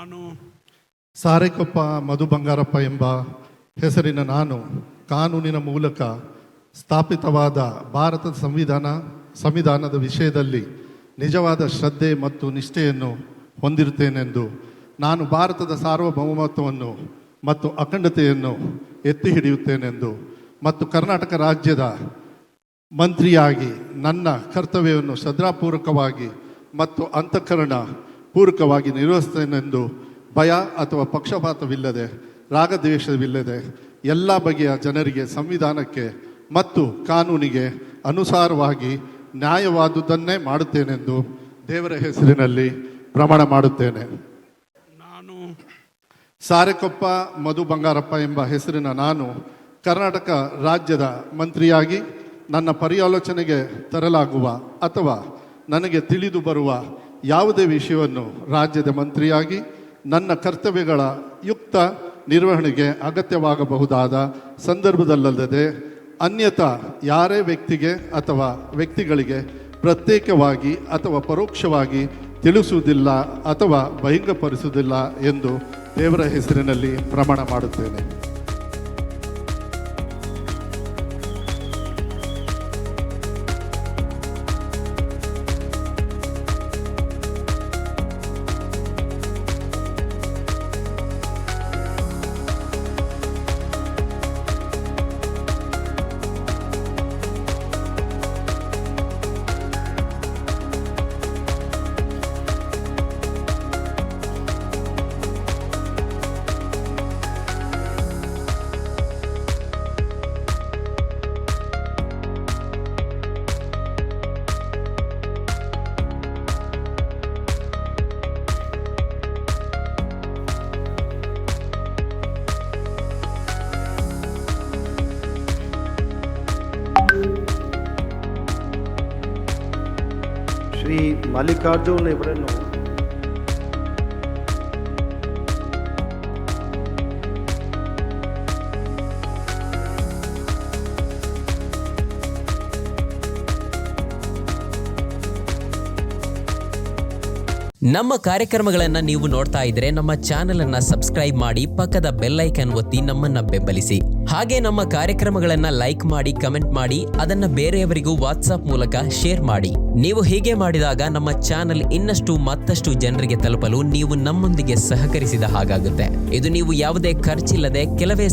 ನಾನು ಸಾರೆಕೊಪ್ಪ ಮಧು ಬಂಗಾರಪ್ಪ ಎಂಬ ಹೆಸರಿನ ನಾನು ಕಾನೂನಿನ ಮೂಲಕ ಸ್ಥಾಪಿತವಾದ ಭಾರತದ ಸಂವಿಧಾನದ ವಿಷಯದಲ್ಲಿ ನಿಜವಾದ ಶ್ರದ್ಧೆ ಮತ್ತು ನಿಷ್ಠೆಯನ್ನು ಹೊಂದಿರುತ್ತೇನೆಂದು, ನಾನು ಭಾರತದ ಸಾರ್ವಭೌಮತ್ವವನ್ನು ಮತ್ತು ಅಖಂಡತೆಯನ್ನು ಎತ್ತಿ ಹಿಡಿಯುತ್ತೇನೆಂದು ಮತ್ತು ಕರ್ನಾಟಕ ರಾಜ್ಯದ ಮಂತ್ರಿಯಾಗಿ ನನ್ನ ಕರ್ತವ್ಯವನ್ನು ಶ್ರದ್ಧಾಪೂರ್ವಕವಾಗಿ ಮತ್ತು ಅಂತಃಕರಣ ಪೂರ್ವಕವಾಗಿ ನಿರ್ವಹಿಸುತ್ತೇನೆಂದು ಭಯ ಅಥವಾ ಪಕ್ಷಪಾತವಿಲ್ಲದೆ ರಾಗದ್ವೇಷವಿಲ್ಲದೆ ಎಲ್ಲ ಬಗೆಯ ಜನರಿಗೆ ಸಂವಿಧಾನಕ್ಕೆ ಮತ್ತು ಕಾನೂನಿಗೆ ಅನುಸಾರವಾಗಿ ನ್ಯಾಯವಾದುದನ್ನೇ ಮಾಡುತ್ತೇನೆಂದು ದೇವರ ಹೆಸರಿನಲ್ಲಿ ಪ್ರಮಾಣ ಮಾಡುತ್ತೇನೆ. ನಾನು ಸಾರೆಕೊಪ್ಪ ಮಧು ಬಂಗಾರಪ್ಪ ಎಂಬ ಹೆಸರಿನ ನಾನು ಕರ್ನಾಟಕ ರಾಜ್ಯದ ಮಂತ್ರಿಯಾಗಿ ನನ್ನ ಪರ್ಯಾಲೋಚನೆಗೆ ತರಲಾಗುವ ಅಥವಾ ನನಗೆ ತಿಳಿದು ಬರುವ ಯಾವುದೇ ವಿಷಯವನ್ನು ರಾಜ್ಯದ ಮಂತ್ರಿಯಾಗಿ ನನ್ನ ಕರ್ತವ್ಯಗಳ ಯುಕ್ತ ನಿರ್ವಹಣೆಗೆ ಅಗತ್ಯವಾಗಬಹುದಾದ ಸಂದರ್ಭದಲ್ಲದೆ ಅನ್ಯಥಾ ಯಾರೇ ವ್ಯಕ್ತಿಗೆ ಅಥವಾ ವ್ಯಕ್ತಿಗಳಿಗೆ ಪ್ರತ್ಯೇಕವಾಗಿ ಅಥವಾ ಪರೋಕ್ಷವಾಗಿ ತಿಳಿಸುವುದಿಲ್ಲ ಅಥವಾ ಬಹಿರಂಗಪಡಿಸುವುದಿಲ್ಲ ಎಂದು ದೇವರ ಹೆಸರಿನಲ್ಲಿ ಪ್ರಮಾಣ ಮಾಡುತ್ತೇನೆ. ಶ್ರೀ ಮಲ್ಲಿಕಾರ್ಜುನ್ ಇವರನ್ನು ನಮ್ಮ ಕಾರ್ಯಕ್ರಮಗಳನ್ನು ನೀವು ನೋಡ್ತಾ ಇದ್ರೆ ನಮ್ಮ ಚಾನೆಲ್ ಅನ್ನ ಸಬ್ಸ್ಕ್ರೈಬ್ ಮಾಡಿ, ಪಕ್ಕದ ಬೆಲ್ ಐಕಾನ್ ಒತ್ತಿ ನಮ್ಮನ್ನ ಬೆಂಬಲಿಸಿ. ಹಾಗೆ ನಮ್ಮ ಕಾರ್ಯಕ್ರಮಗಳನ್ನ ಲೈಕ್ ಮಾಡಿ, ಕಮೆಂಟ್ ಮಾಡಿ, ಅದನ್ನ ಬೇರೆಯವರಿಗೂ ವಾಟ್ಸ್ಆಪ್ ಮೂಲಕ ಶೇರ್ ಮಾಡಿ. ನೀವು ಹೀಗೆ ಮಾಡಿದಾಗ ನಮ್ಮ ಚಾನೆಲ್ ಇನ್ನಷ್ಟು ಮತ್ತಷ್ಟು ಜನರಿಗೆ ತಲುಪಲು ನೀವು ನಮ್ಮೊಂದಿಗೆ ಸಹಕರಿಸಿದ ಹಾಗಾಗುತ್ತೆ. ಇದು ನೀವು ಯಾವುದೇ ಖರ್ಚಿಲ್ಲದೆ ಕೆಲವೇ